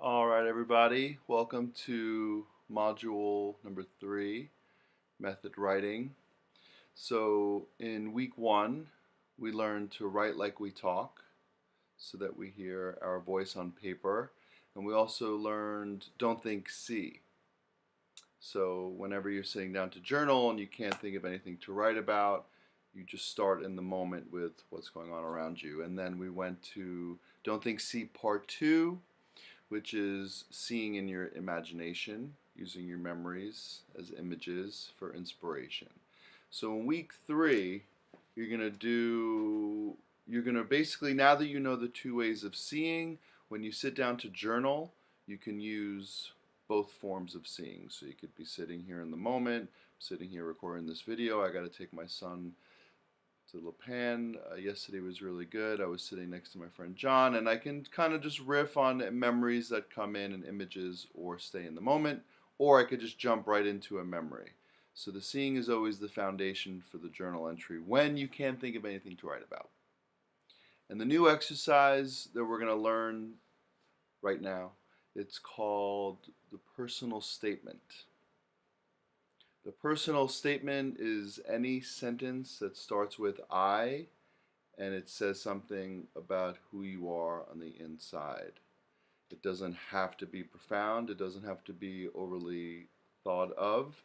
All right, everybody, welcome to module number 3, method writing. So in week 1, we learned to write like we talk so that we hear our voice on paper. And we also learned don't think, see. So whenever you're sitting down to journal and you can't think of anything to write about, you just start in the moment with what's going on around you. And then we went to don't think, see part 2, which is seeing in your imagination, using your memories as images for inspiration. So in week 3, you're gonna basically, now that you know the two ways of seeing, when you sit down to journal, you can use both forms of seeing. So you could be sitting here in the moment, sitting here recording this video. I got to take my son to La Pan. Yesterday was really good. I was sitting next to my friend John, and I can kind of just riff on memories that come in and images, or stay in the moment, or I could just jump right into a memory. So the seeing is always the foundation for the journal entry when you can't think of anything to write about. And the new exercise that we're going to learn right now, it's called the personal statement. The personal statement is any sentence that starts with I and it says something about who you are on the inside. It doesn't have to be profound, it doesn't have to be overly thought of,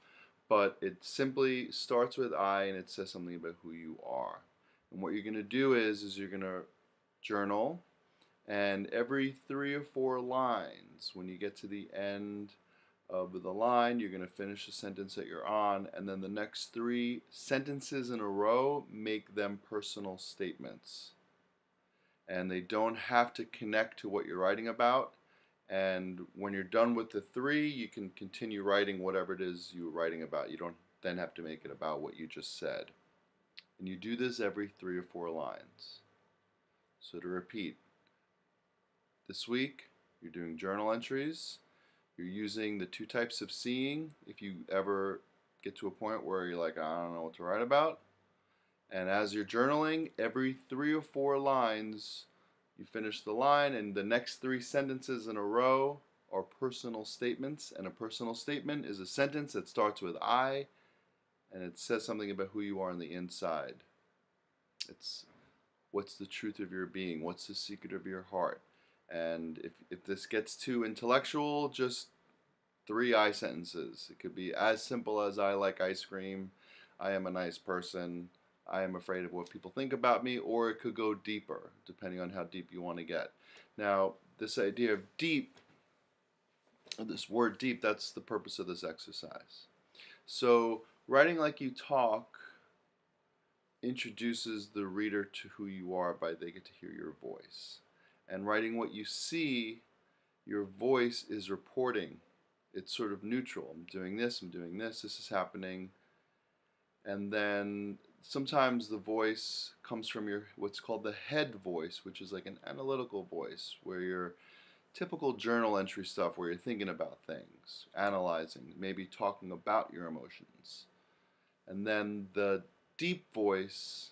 but it simply starts with I and it says something about who you are. And what you're going to do is you're going to journal, and every 3 or 4 lines, when you get to the end of the line, you're going to finish the sentence that you're on, and then the next 3 sentences in a row, make them personal statements. And they don't have to connect to what you're writing about. And when you're done with the 3, you can continue writing whatever it is you were writing about. You don't then have to make it about what you just said. And you do this every 3 or 4 lines. So to repeat, this week you're doing journal entries. You're using the 2 types of seeing if you ever get to a point where you're like, I don't know what to write about. And as you're journaling, every 3 or 4 lines, you finish the line, and the next 3 sentences in a row are personal statements. And a personal statement is a sentence that starts with I, and it says something about who you are on the inside. It's what's the truth of your being, what's the secret of your heart. And if this gets too intellectual, just 3 I sentences. It could be as simple as I like ice cream, I am a nice person, I am afraid of what people think about me, or it could go deeper, depending on how deep you want to get. Now, this idea of deep, this word deep, that's the purpose of this exercise. So, writing like you talk introduces the reader to who you are by they get to hear your voice. And writing what you see, your voice is reporting. It's sort of neutral. I'm doing this, this is happening. And then sometimes the voice comes from your what's called the head voice, which is like an analytical voice, where your typical journal entry stuff, where you're thinking about things, analyzing, maybe talking about your emotions. And then the deep voice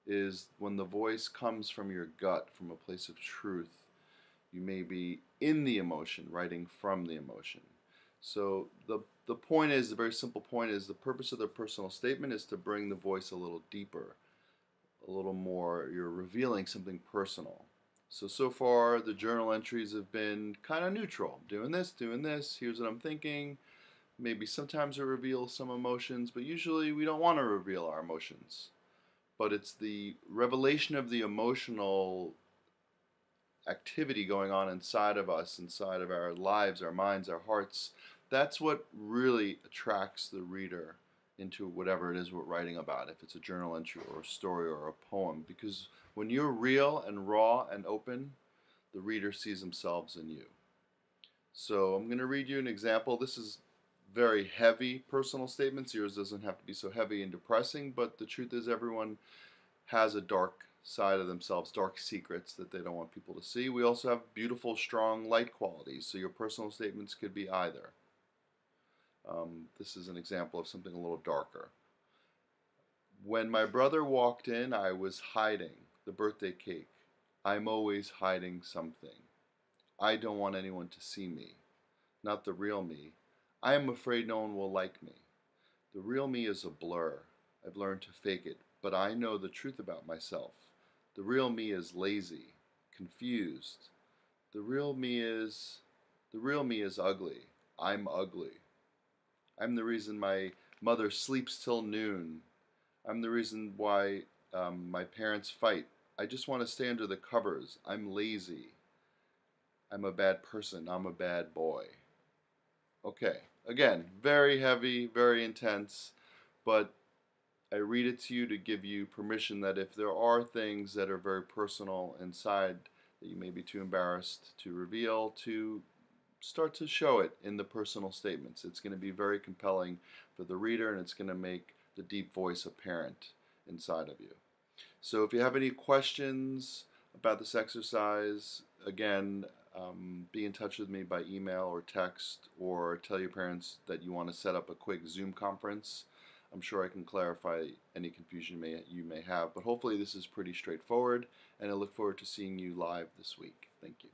is when the voice comes from your gut, from a place of truth. You may be in the emotion, writing from the emotion. So the point is, the very simple point is, the purpose of the personal statement is to bring the voice a little deeper, a little more, you're revealing something personal. So far the journal entries have been kind of neutral. Doing this, here's what I'm thinking. Maybe sometimes it reveals some emotions, but usually we don't want to reveal our emotions. But it's the revelation of the emotional activity going on inside of us, inside of our lives, our minds, our hearts. That's what really attracts the reader into whatever it is we're writing about, if it's a journal entry or a story or a poem. Because when you're real and raw and open, the reader sees themselves in you. So I'm going to read you an example. This is very heavy personal statements. Yours doesn't have to be so heavy and depressing, but the truth is everyone has a dark side of themselves, dark secrets that they don't want people to see. We also have beautiful, strong light qualities, so your personal statements could be either. This is an example of something a little darker. When my brother walked in, I was hiding the birthday cake. I'm always hiding something. I don't want anyone to see me, not the real me. I am afraid no one will like me. The real me is a blur. I've learned to fake it, but I know the truth about myself. The real me is lazy, confused. The real me is the real me is ugly. I'm ugly. I'm the reason my mother sleeps till noon. I'm the reason why my parents fight. I just want to stay under the covers. I'm lazy. I'm a bad person. I'm a bad boy. Okay, again, very heavy, very intense, but I read it to you to give you permission that if there are things that are very personal inside that you may be too embarrassed to reveal, to start to show it in the personal statements. It's going to be very compelling for the reader, and it's going to make the deep voice apparent inside of you. So if you have any questions about this exercise, again, be in touch with me by email or text, or tell your parents that you want to set up a quick Zoom conference. I'm sure I can clarify any confusion you may have, but hopefully this is pretty straightforward, and I look forward to seeing you live this week. Thank you.